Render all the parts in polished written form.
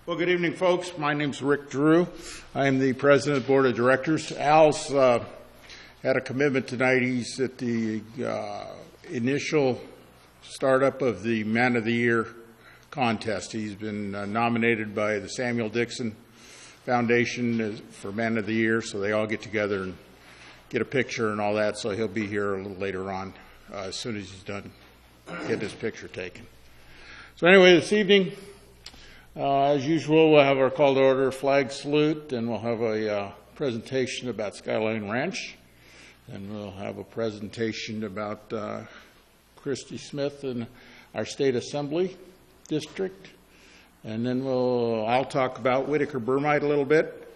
Well, good evening, folks. My name's Rick Drew. I am the President of the Board of Directors. Al's had a commitment tonight. He's at the initial startup of the Man of the Year contest. He's been nominated by the Samuel Dixon Foundation for Man of the Year, so they all get together and get a picture and all that, so he'll be here a little later on as soon as he's done getting his picture taken. So anyway, this evening, as usual, we'll have our call to order, flag salute, and we'll have a presentation about Skyline Ranch, and we'll have a presentation about Christy Smith and our State Assembly District, and then I'll talk about Whitaker Burmite a little bit.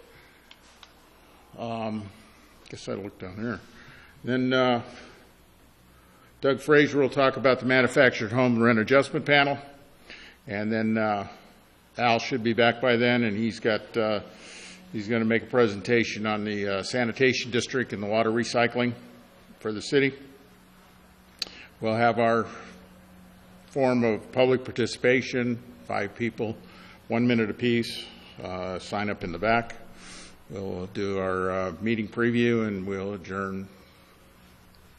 Guess I look down here. Then Doug Frazier will talk about the Manufactured Home Rent Adjustment Panel, and then Al should be back by then, and he's going to make a presentation on the sanitation district and the water recycling for the city. We'll have our form of public participation, 5 people, 1 minute apiece, sign up in the back. We'll do our meeting preview, and we'll adjourn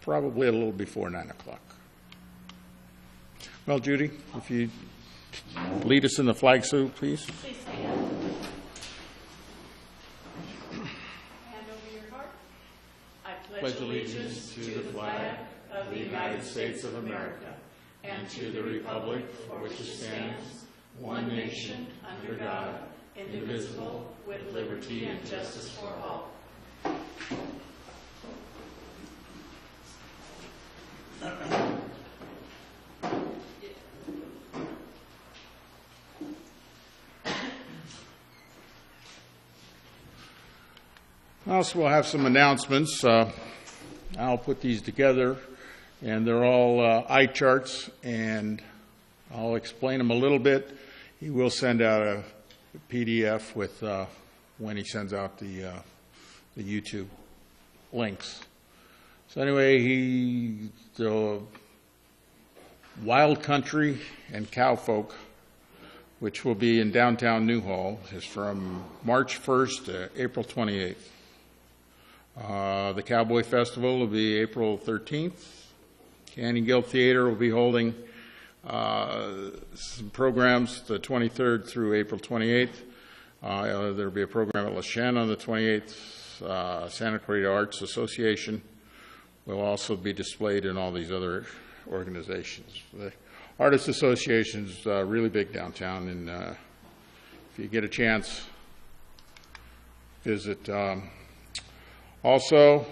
probably a little before 9 o'clock. Well, Judy, if you lead us in the flag salute, please. Please stand. Hand over your heart. I pledge allegiance to the flag of the United States of America and to the republic for which it stands, one nation, under God, indivisible, with liberty and justice for all. Also, we'll have some announcements. I'll put these together, and they're all eye charts, and I'll explain them a little bit. He will send out a PDF with when he sends out the YouTube links. So anyway, the Wild Country and Cowfolk, which will be in downtown Newhall, is from March 1st to April 28th. The Cowboy Festival will be April 13th. Canyon Guild Theater will be holding some programs the 23rd through April 28th. There will be a program at La Chine on the 28th. Santa Clarita Arts Association will also be displayed in all these other organizations. The Artists Association is really big downtown, and if you get a chance, visit. Also,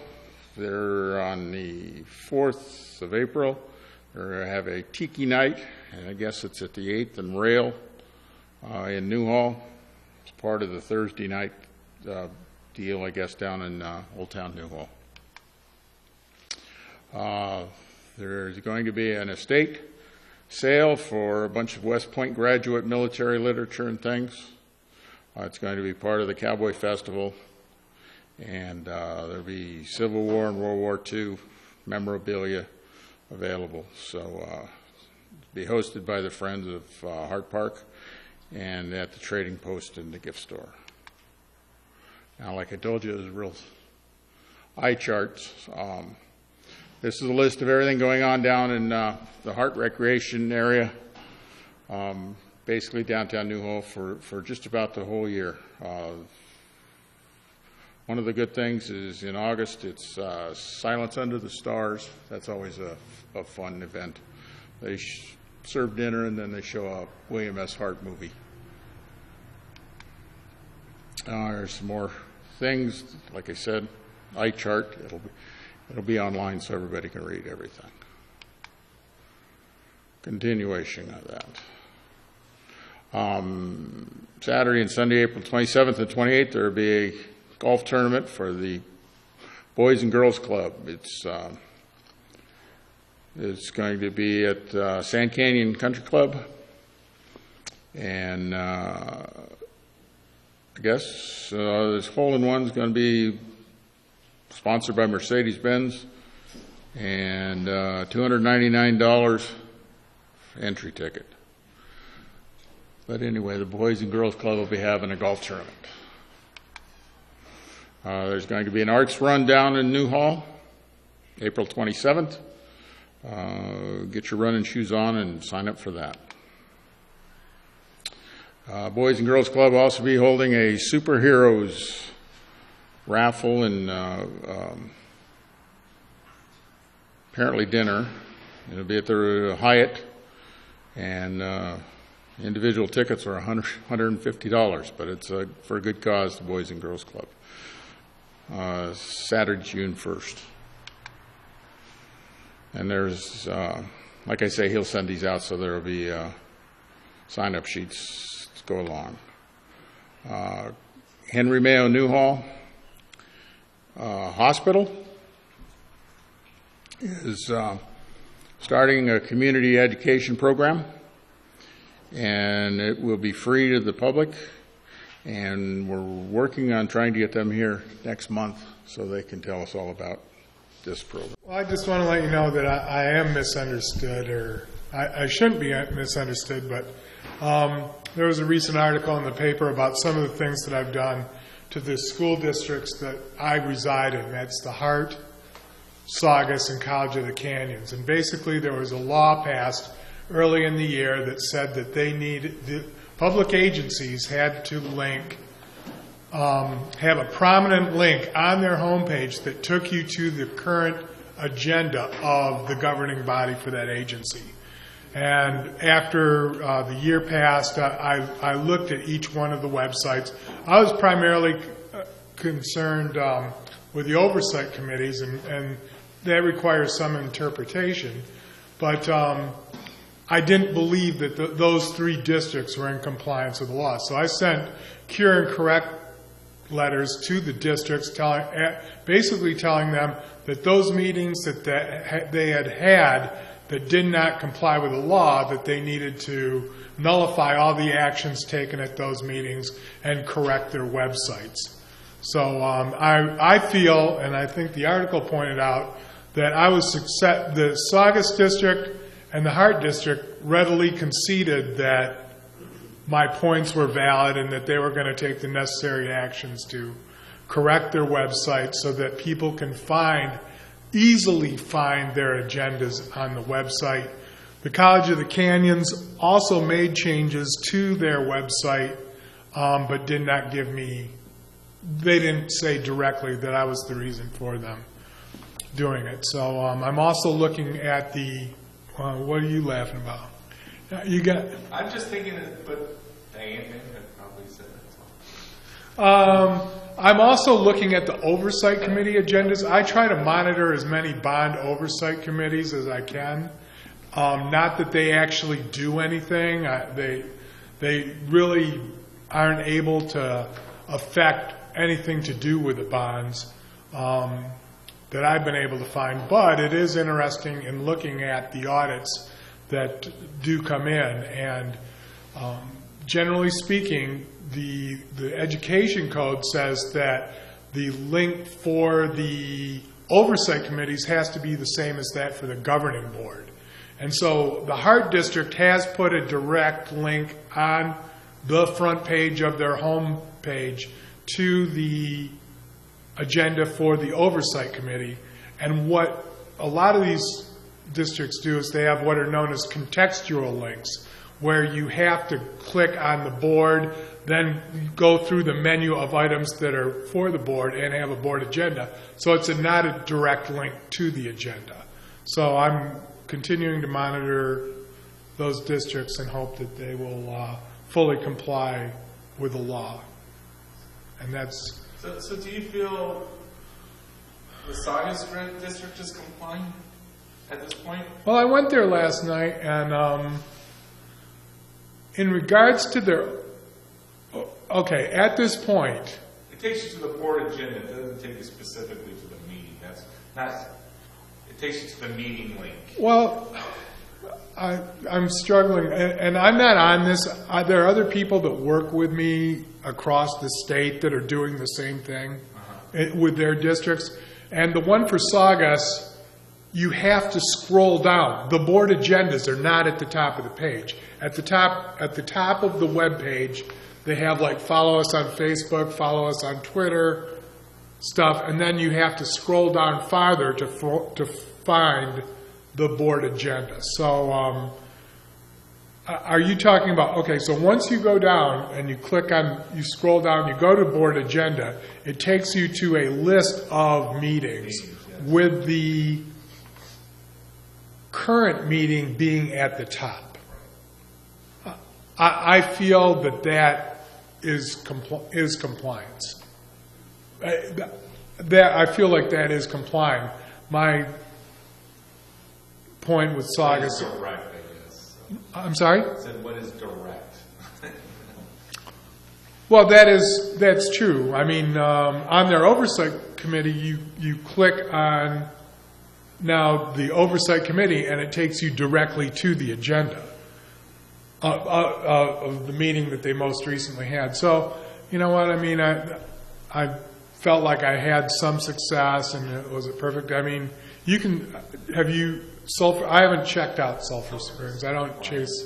they're on the 4th of April. They're going to have a tiki night, and I guess it's at the 8th and Rail in Newhall. It's part of the Thursday night deal, I guess, down in Old Town Newhall. There's going to be an estate sale for a bunch of West Point graduate military literature and things. It's going to be part of the Cowboy Festival. And there'll be Civil War and World War II memorabilia available. So it'll be hosted by the Friends of Hart Park and at the Trading Post and the gift store. Now, like I told you, there's real eye charts. This is a list of everything going on down in the Hart Recreation area, basically downtown Newhall for just about the whole year. One of the good things is in August, it's Silence Under the Stars. That's always a fun event. They serve dinner, and then they show a William S. Hart movie. There's some more things. Like I said, eye chart. It'll be online so everybody can read everything. Continuation of that. Saturday and Sunday, April 27th and 28th, there will be a golf tournament for the Boys and Girls Club. It's going to be at Sand Canyon Country Club, and I guess this hole-in-one is going to be sponsored by Mercedes-Benz, and $299 entry ticket. But anyway, the Boys and Girls Club will be having a golf tournament. There's going to be an arts run down in Newhall, April 27th. Get your running shoes on and sign up for that. Boys and Girls Club will also be holding a superheroes raffle and apparently dinner. It'll be at the Hyatt, and individual tickets are $150, but it's for a good cause, the Boys and Girls Club. Saturday, June 1st. And there's, like I say, he'll send these out, so there will be sign-up sheets to go along. Henry Mayo Newhall Hospital is starting a community education program, and it will be free to the public, and we're working on trying to get them here next month so they can tell us all about this program. Well, I just want to let you know that I am misunderstood, or I shouldn't be misunderstood, but there was a recent article in the paper about some of the things that I've done to the school districts that I reside in. That's the Hart, Saugus, and College of the Canyons. And basically there was a law passed early in the year that said that the public agencies had to link, have a prominent link on their homepage that took you to the current agenda of the governing body for that agency. And after the year passed, I looked at each one of the websites. I was primarily concerned with the oversight committees, and that requires some interpretation. But I didn't believe that those three districts were in compliance with the law. So I sent cure and correct letters to the districts basically telling them that those meetings that they had that did not comply with the law, that they needed to nullify all the actions taken at those meetings and correct their websites. So I feel, and I think the article pointed out, that the Saugus district and the Hart district readily conceded that my points were valid and that they were going to take the necessary actions to correct their website so that people can easily find their agendas on the website. The College of the Canyons also made changes to their website, but did not give me, they didn't say directly that I was the reason for them doing it. So I'm also looking at the, what are you laughing about? You got? I'm just thinking that, but Diane had probably said that. I'm also looking at the oversight committee agendas. I try to monitor as many bond oversight committees as I can. Not that they actually do anything. They really aren't able to affect anything to do with the bonds that I've been able to find. But it is interesting in looking at the audits that do come in. And generally speaking, the education code says that the link for the oversight committees has to be the same as that for the governing board. And so the Hart District has put a direct link on the front page of their home page to the agenda for the oversight committee. And what a lot of these districts do is they have what are known as contextual links, where you have to click on the board, then go through the menu of items that are for the board and have a board agenda. So it's not a direct link to the agenda. So I'm continuing to monitor those districts and hope that they will fully comply with the law. And that's... So do you feel the Saugus district is complying at this point? Well, I went there last night, and in regards to their... Okay, at this point... It takes you to the board agenda. It doesn't take you specifically to the meeting. That's not... It takes you to the meeting link. Well, I'm struggling, and I'm not on this. There are other people that work with me across the state that are doing the same thing with their districts. And the one for Saugus, you have to scroll down. The board agendas are not at the top of the page. At the top of the web page, they have like follow us on Facebook, follow us on Twitter, stuff, and then you have to scroll down farther to find the board agenda. So are you talking about, okay, so once you go down and you click on, you scroll down, you go to board agenda, it takes you to a list of meetings with the current meeting being at the top. I feel that is compliance. I feel like that is complying. My point with Saugus. Direct, I guess. So. I'm sorry? I said, what is direct? Well, that's true. I mean, on their oversight committee, you click on now the oversight committee, and it takes you directly to the agenda of the meeting that they most recently had. So, you know what? I mean, I felt like I had some success, and was it perfect? I mean, you can Sulphur. I haven't checked out Sulphur Springs. I don't chase.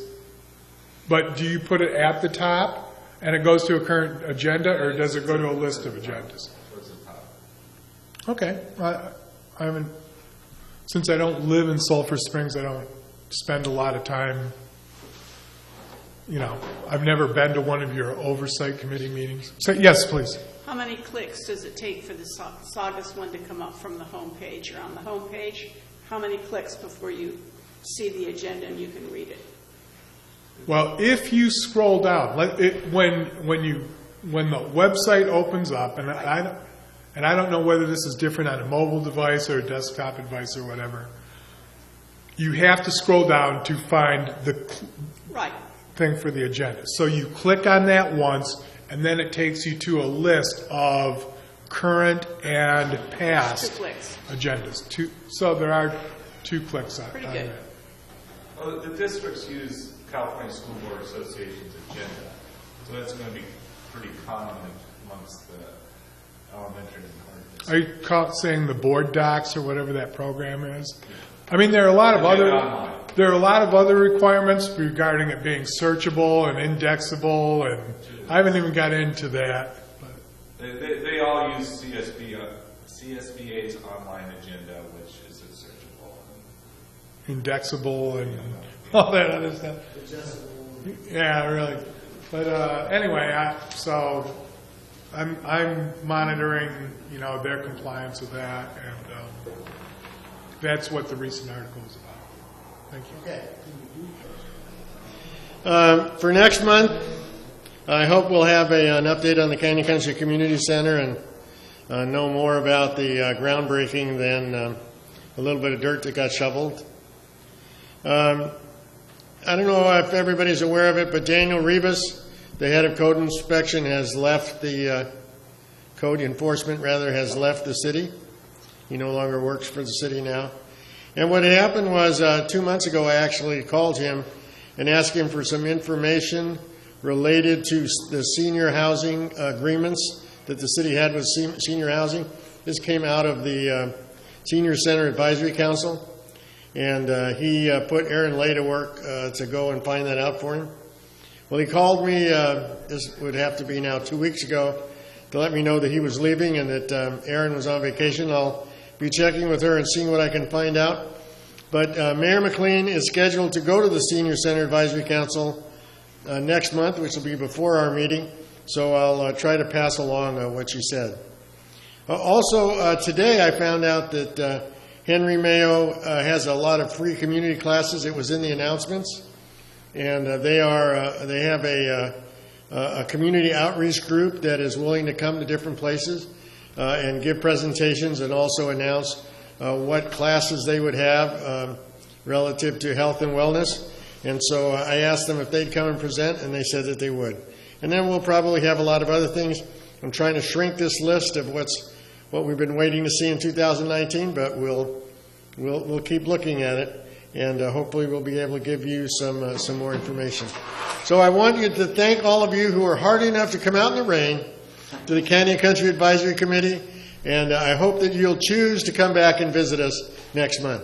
But do you put it at the top, and it goes to a current agenda, or does it go to a list of agendas? Okay. I haven't. Since I don't live in Sulphur Springs, I don't spend a lot of time. You know, I've never been to one of your oversight committee meetings. So, yes, please. How many clicks does it take for the Saugus one to come up from the home page? You're on the home page. How many clicks before you see the agenda and you can read it? Well, if you scroll down, when the website opens up, and I don't know whether this is different on a mobile device or a desktop device or whatever, you have to scroll down to find the thing for the agenda. So you click on that once, and then it takes you to a list of current and past agendas. So there are 2 clicks on Pretty good. that. Well, the districts use California School Board Association's agenda, so that's going to be pretty common amongst the elementary and higher districts. Are you saying the board docs or whatever that program is? I mean, there are a lot of other requirements regarding it being searchable and indexable, and I haven't even got into that. They all use CSBA's online agenda, which is searchable. Indexable and all that other stuff. Yeah, really. But anyway, so I'm monitoring, their compliance with that, and that's what the recent article is about. Thank you. Okay. For next month, I hope we'll have an update on the Canyon Country Community Center and know more about the groundbreaking than a little bit of dirt that got shoveled. I don't know if everybody's aware of it, but Daniel Rebus, the head of code inspection, has left the code enforcement, has left the city. He no longer works for the city now. And what had happened was 2 months ago, I actually called him and asked him for some information related to the senior housing agreements that the city had with senior housing. This came out of the Senior Center Advisory Council, and he put Aaron Lay to work to go and find that out for him. Well, he called me, this would have to be now 2 weeks ago, to let me know that he was leaving and that Aaron was on vacation. I'll be checking with her and seeing what I can find out. But Mayor McLean is scheduled to go to the Senior Center Advisory Council next month, which will be before our meeting. So I'll try to pass along what she said. Also, today I found out that Henry Mayo has a lot of free community classes. It was in the announcements. And they have a community outreach group that is willing to come to different places and give presentations and also announce what classes they would have relative to health and wellness. And so I asked them if they'd come and present, and they said that they would. And then we'll probably have a lot of other things. I'm trying to shrink this list of what we've been waiting to see in 2019, but we'll keep looking at it, and hopefully we'll be able to give you some more information. So I want you to thank all of you who are hardy enough to come out in the rain to the Canyon Country Advisory Committee And I hope that you'll choose to come back and visit us next month.